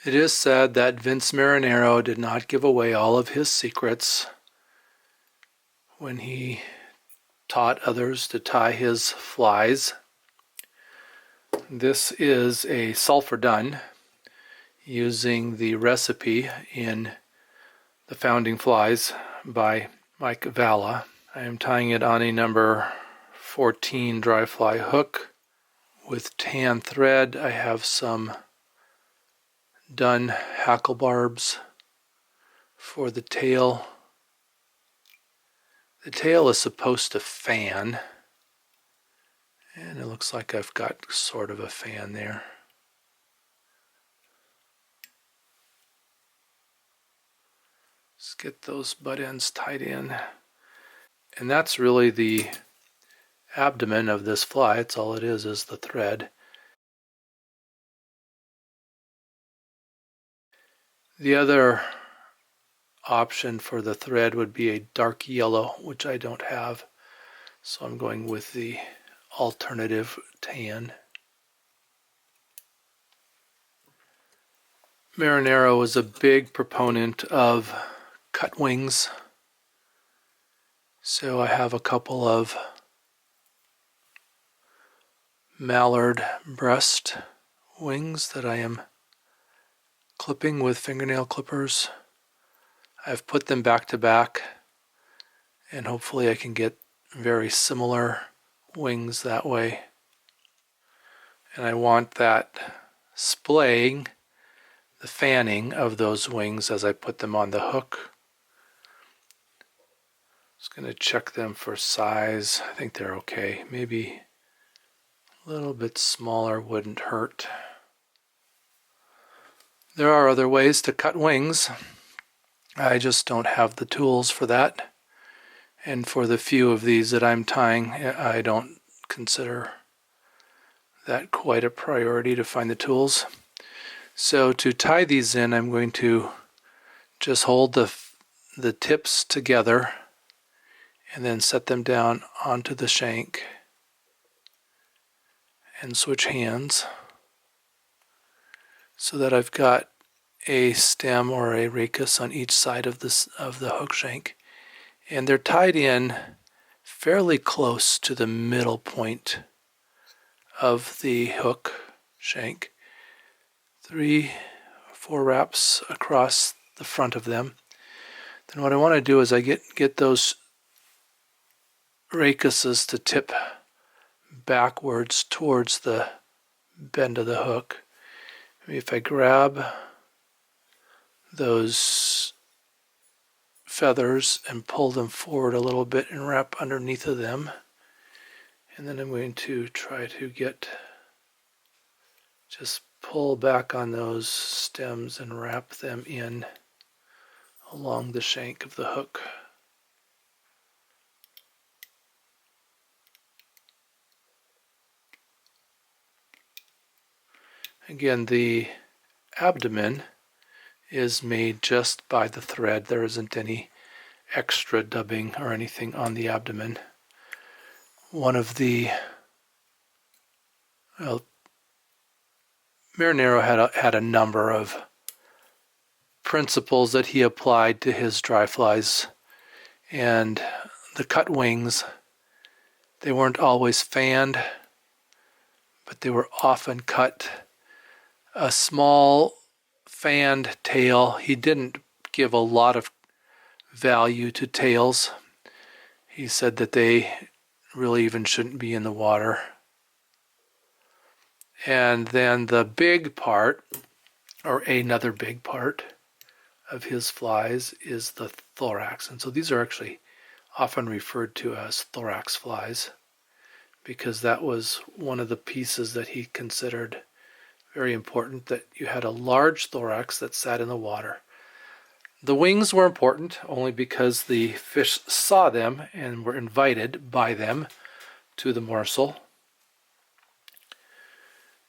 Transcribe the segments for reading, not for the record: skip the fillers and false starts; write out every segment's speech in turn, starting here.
It is said that Vince Marinaro did not give away all of his secrets when he taught others to tie his flies. This is a Sulphur Dun using the recipe in The Founding Flies by Mike Valla. I am tying it on a number 14 dry fly hook with tan thread. I have some Dun Hackle barbs for the tail. The tail is supposed to fan, and it looks like I've got sort of a fan there. Let's get those butt ends tied in. And that's really the abdomen of this fly. It's all it is the thread. The other option for the thread would be a dark yellow, which I don't have. So I'm going with the alternative tan. Marinaro was a big proponent of cut wings. So I have a couple of mallard breast wings that I am clipping with fingernail clippers. I've put them back to back, and hopefully I can get very similar wings that way. And I want that splaying, the fanning of those wings as I put them on the hook. Just going to check them for size. I think they're okay. Maybe a little bit smaller wouldn't hurt. There are other ways to cut wings. I just don't have the tools for that. And for the few of these that I'm tying, I don't consider that quite a priority to find the tools. So to tie these in, I'm going to just hold the tips together and then set them down onto the shank and switch hands so that I've got a stem or a rachis on each side of the hook shank. And they're tied in fairly close to the middle point of the hook shank. 3 or 4 wraps across the front of them. Then what I want to do is I get those rachises to tip backwards towards the bend of the hook. Maybe if I grab those feathers and pull them forward a little bit and wrap underneath of them, and then I'm going to try to just pull back on those stems and wrap them in along the shank of the hook. Again, the abdomen is made just by the thread. There isn't any extra dubbing or anything on the abdomen. One of the Marinaro had a number of principles that he applied to his dry flies, and the cut wings, they weren't always fanned, but they were often cut. A small fanned tail, he didn't give a lot of value to tails. He said that they really even shouldn't be in the water. And then the big part, or another big part of his flies, is the thorax. And so these are actually often referred to as thorax flies, because that was one of the pieces that he considered very important, that you had a large thorax that sat in the water. The wings were important only because the fish saw them and were invited by them to the morsel.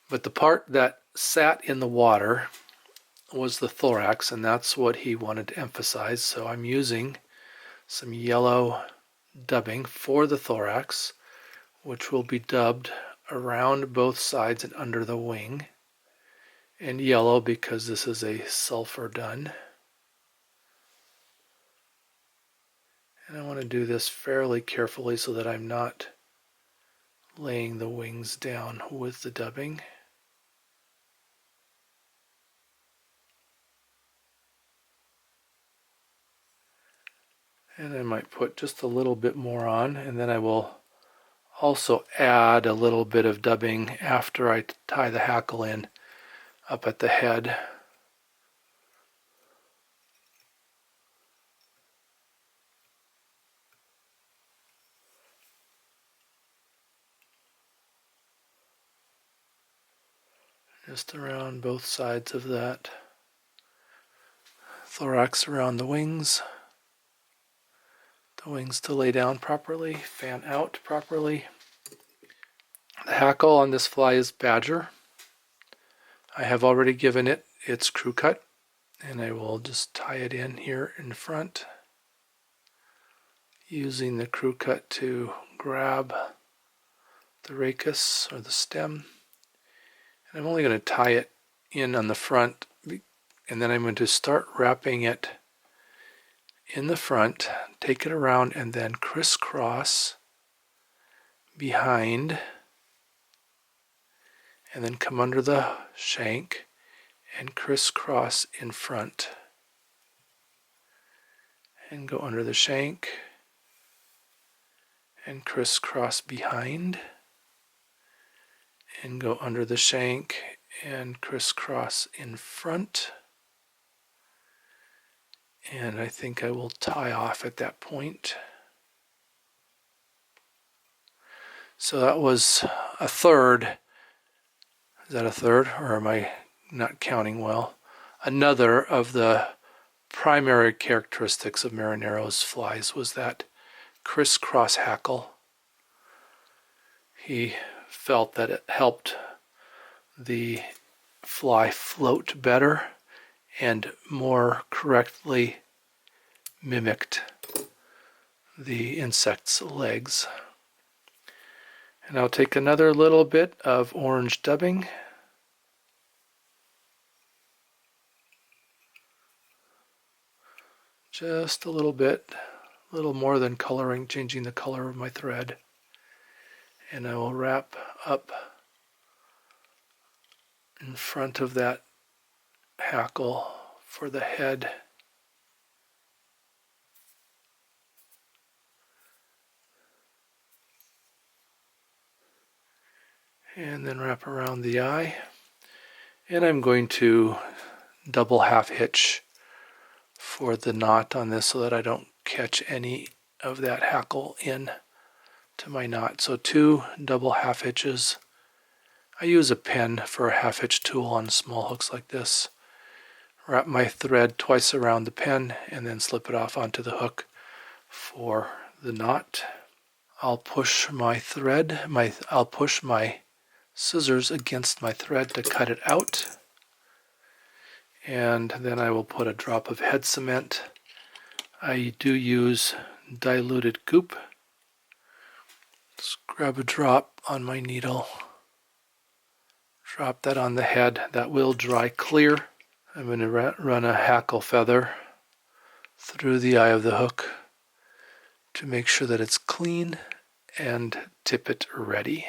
But the part that sat in the water was the thorax, and that's what he wanted to emphasize. So I'm using some yellow dubbing for the thorax, which will be dubbed around both sides and under the wing. and yellow because this is a Sulphur Dun. And I want to do this fairly carefully so that I'm not laying the wings down with the dubbing. And I might put just a little bit more on, and then I will also add a little bit of dubbing after I tie the hackle in up at the head. Just around both sides of that thorax, around the wings. The wings to lay down properly, fan out properly. The hackle on this fly is badger. I have already given it its crew cut, and I will just tie it in here in front, using the crew cut to grab the rachis or the stem. And I'm only going to tie it in on the front, and then I'm going to start wrapping it in the front, take it around, and then crisscross behind, and then come under the shank and crisscross in front, and go under the shank and crisscross behind, and go under the shank and crisscross in front. And I think I will tie off at that point. So that was a third. Is that a third, or am I not counting well? Another of the primary characteristics of Marinaro's flies was that crisscross hackle. He felt that it helped the fly float better and more correctly mimicked the insect's legs. And I'll take another little bit of orange dubbing. Just a little bit, a little more than coloring, changing the color of my thread. And I will wrap up in front of that hackle for the head. And then wrap around the eye. And I'm going to double half hitch for the knot on this so that I don't catch any of that hackle in to my knot. So 2 double half hitches. I use a pen for a half hitch tool on small hooks like this. Wrap my thread twice around the pen and then slip it off onto the hook for the knot. I'll push my scissors against my thread to cut it out. And then I will put a drop of head cement. I do use diluted goop. Just grab a drop on my needle. Drop that on the head. That will dry clear. I'm going to run a hackle feather through the eye of the hook to make sure that it's clean and tippet ready.